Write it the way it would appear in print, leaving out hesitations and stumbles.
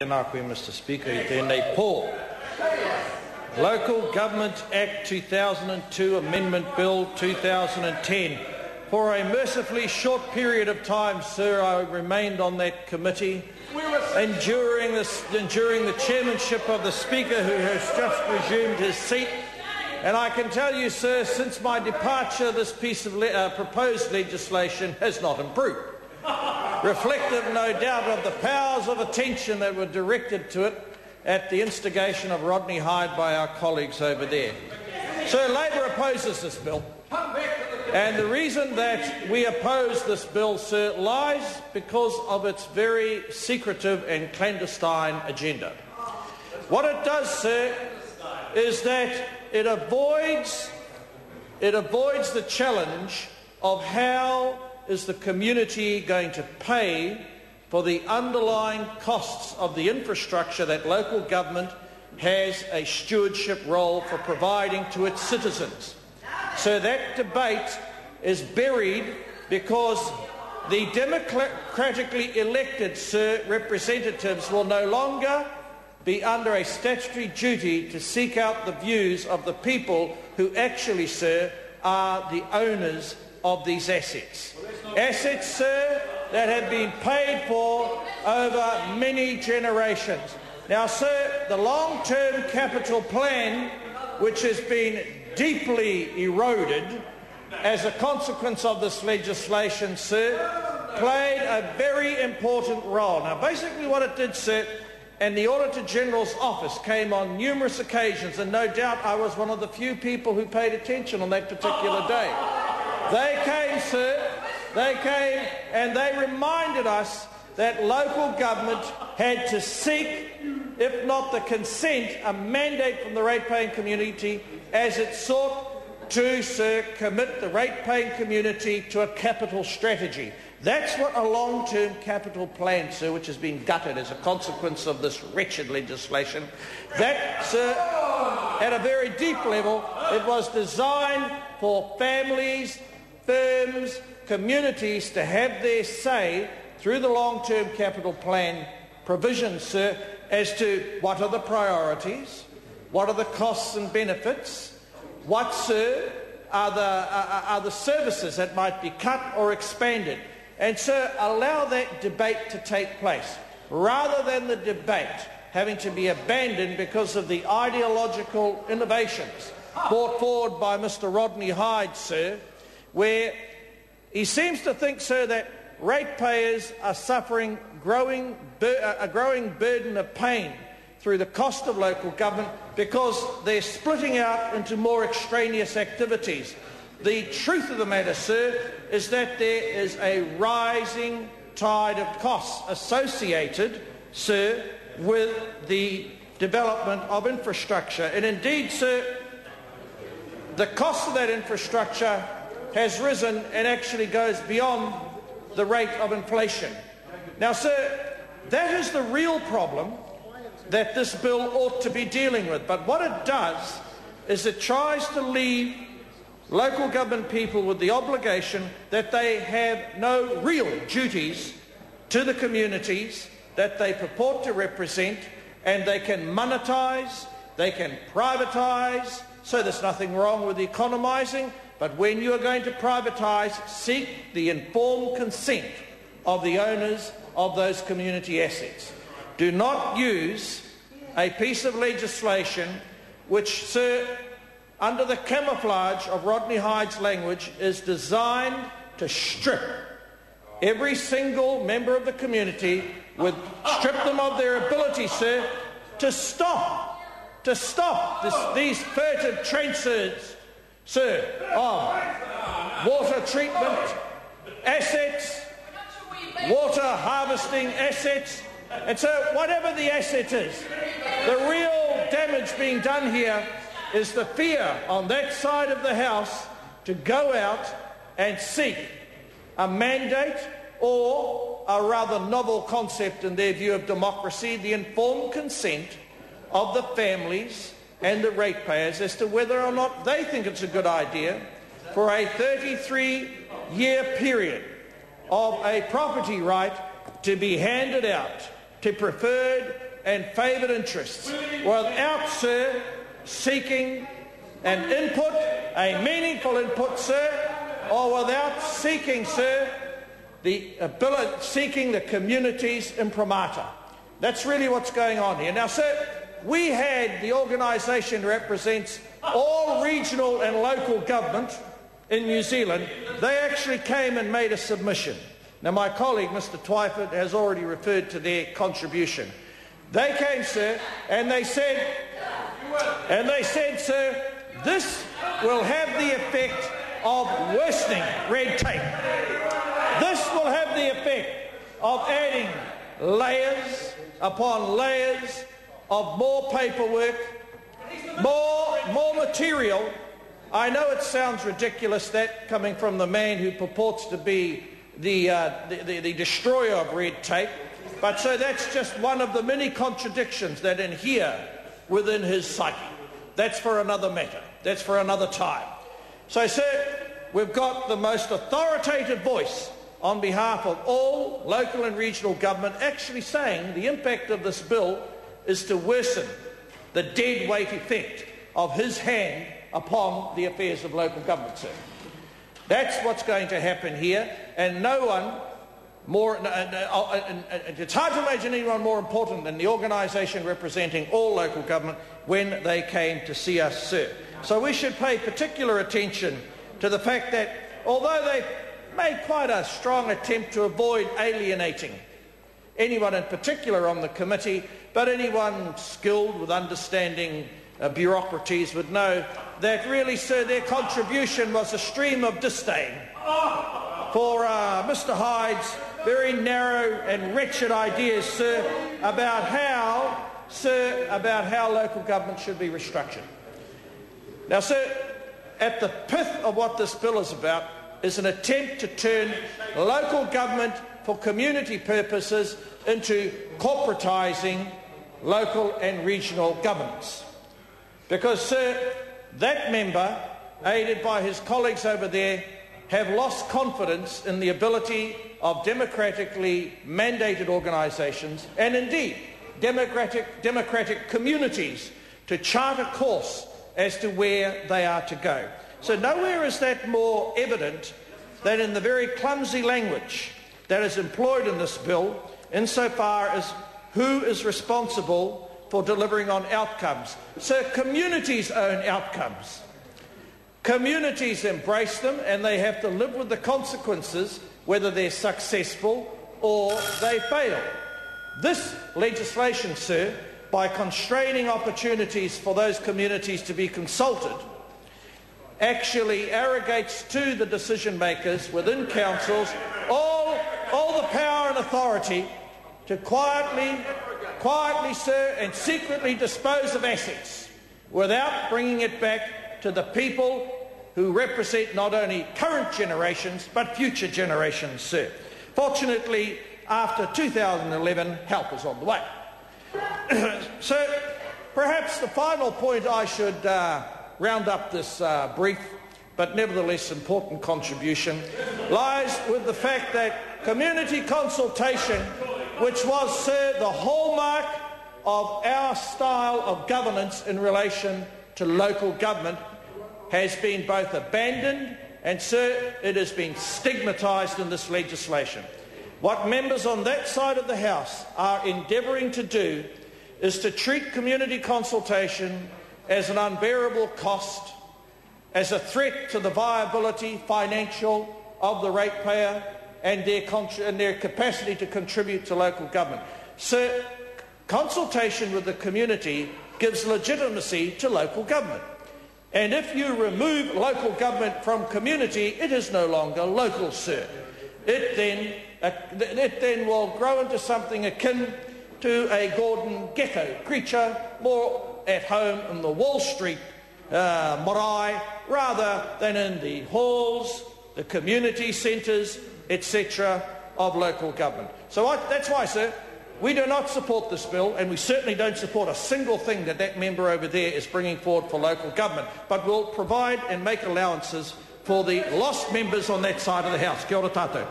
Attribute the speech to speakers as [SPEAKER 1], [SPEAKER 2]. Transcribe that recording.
[SPEAKER 1] Mr. Speaker, tēnei pō. Local Government Act 2002 Amendment Bill 2010. For a mercifully short period of time, sir, I remained on that committee, enduring the chairmanship of the Speaker, who has just resumed his seat. And I can tell you, sir, since my departure, this piece of proposed legislation has not improved. Reflective, no doubt, of the powers of attention that were directed to it at the instigation of Rodney Hyde by our colleagues over there. So Labor opposes this bill. And the reason that we oppose this bill, sir, lies because of its very secretive and clandestine agenda. What it does, sir, is that it avoids the challenge of how is the community going to pay for the underlying costs of the infrastructure that local government has a stewardship role for providing to its citizens. So that debate is buried because the democratically elected, sir, representatives will no longer be under a statutory duty to seek out the views of the people who actually, sir, are the owners of these assets. Assets, sir, that have been paid for over many generations. Now, sir, the long-term capital plan, which has been deeply eroded as a consequence of this legislation, sir, played a very important role. Now, basically what it did, sir, and the Auditor General's office came on numerous occasions, and no doubt I was one of the few people who paid attention on that particular day. They came, sir, and they reminded us that local government had to seek, if not the consent, a mandate from the rate-paying community as it sought to, sir, commit the rate-paying community to a capital strategy. That's what a long-term capital plan, sir, which has been gutted as a consequence of this wretched legislation, that, sir, at a very deep level, it was designed for families, firms, communities to have their say through the long-term capital plan provisions, sir, as to what are the priorities, what are the costs and benefits, what, sir, are the services that might be cut or expanded. And, sir, allow that debate to take place, rather than the debate having to be abandoned because of the ideological innovations brought forward by Mr. Rodney Hyde, sir, where he seems to think, sir, that ratepayers are suffering a growing burden of pain through the cost of local government because they're splitting out into more extraneous activities. The truth of the matter, sir, is that there is a rising tide of costs associated, sir, with the development of infrastructure. And indeed, sir, the cost of that infrastructure has risen and actually goes beyond the rate of inflation. Now, sir, that is the real problem that this bill ought to be dealing with. But what it does is it tries to leave local government people with the obligation that they have no real duties to the communities that they purport to represent, and they can monetise, they can privatise, so there's nothing wrong with economising. But when you are going to privatise, seek the informed consent of the owners of those community assets. Do not use a piece of legislation which, sir, under the camouflage of Rodney Hyde's language, is designed to strip every single member of the community, strip them of their ability, sir, to stop these furtive transfers, sir, of water treatment assets, water harvesting assets. And so whatever the asset is, the real damage being done here is the fear on that side of the House to go out and seek a mandate, or a rather novel concept in their view of democracy, the informed consent of the families and the ratepayers as to whether or not they think it's a good idea for a 33-year period of a property right to be handed out to preferred and favoured interests without, sir, seeking an input, a meaningful input, sir, or without seeking, sir, seeking the community's imprimatur. That's really what's going on here. Now, sir, we had the organisation represents all regional and local government in New Zealand. They actually came and made a submission. Now, my colleague, Mr. Twyford, has already referred to their contribution. They came, sir, and they said, sir, this will have the effect of worsening red tape. This will have the effect of adding layers upon layers of more paperwork, more material. I know it sounds ridiculous, that coming from the man who purports to be the destroyer of red tape, but so that's just one of the many contradictions that inhere within his psyche. That's for another matter. That's for another time. So, sir, we've got the most authoritative voice on behalf of all local and regional government actually saying the impact of this bill is to worsen the dead weight effect of his hand upon the affairs of local government, sir. That's what's going to happen here, and no one more. It's hard to imagine anyone more important than the organisation representing all local government when they came to see us, sir. So we should pay particular attention to the fact that although they made quite a strong attempt to avoid alienating anyone in particular on the committee, but anyone skilled with understanding bureaucraties would know that really, sir, their contribution was a stream of disdain for Mr. Hyde's very narrow and wretched ideas, sir, about how local government should be restructured. Now, sir, at the pith of what this bill is about is an attempt to turn local government for community purposes into corporatising local and regional governance. Because, sir, that member, aided by his colleagues over there, have lost confidence in the ability of democratically mandated organisations and indeed democratic communities to chart a course as to where they are to go. So nowhere is that more evident than in the very clumsy language that is employed in this bill insofar as who is responsible for delivering on outcomes. So communities own outcomes. Communities embrace them and they have to live with the consequences whether they're successful or they fail. This legislation, sir, by constraining opportunities for those communities to be consulted, actually arrogates to the decision makers within councils all the power and authority to quietly, sir, and secretly dispose of assets without bringing it back to the people who represent not only current generations but future generations, sir. Fortunately, after 2011, help is on the way. So perhaps the final point I should round up this brief but nevertheless important contribution lies with the fact that community consultation, which was, sir, the hallmark of our style of governance in relation to local government, has been both abandoned and, sir, it has been stigmatised in this legislation. What members on that side of the House are endeavouring to do is to treat community consultation as an unbearable cost, as a threat to the viability, financial, of the ratepayer and their capacity to contribute to local government. Sir, consultation with the community gives legitimacy to local government. And if you remove local government from community, it is no longer local, sir. It then will grow into something akin to a Gordon Gekko creature, more at home in the Wall Street marae, rather than in the halls, the community centres, etc. of local government. So that's why, sir, we do not support this bill, and we certainly don't support a single thing that member over there is bringing forward for local government, but we'll provide and make allowances for the lost members on that side of the House. Kia ora tātou.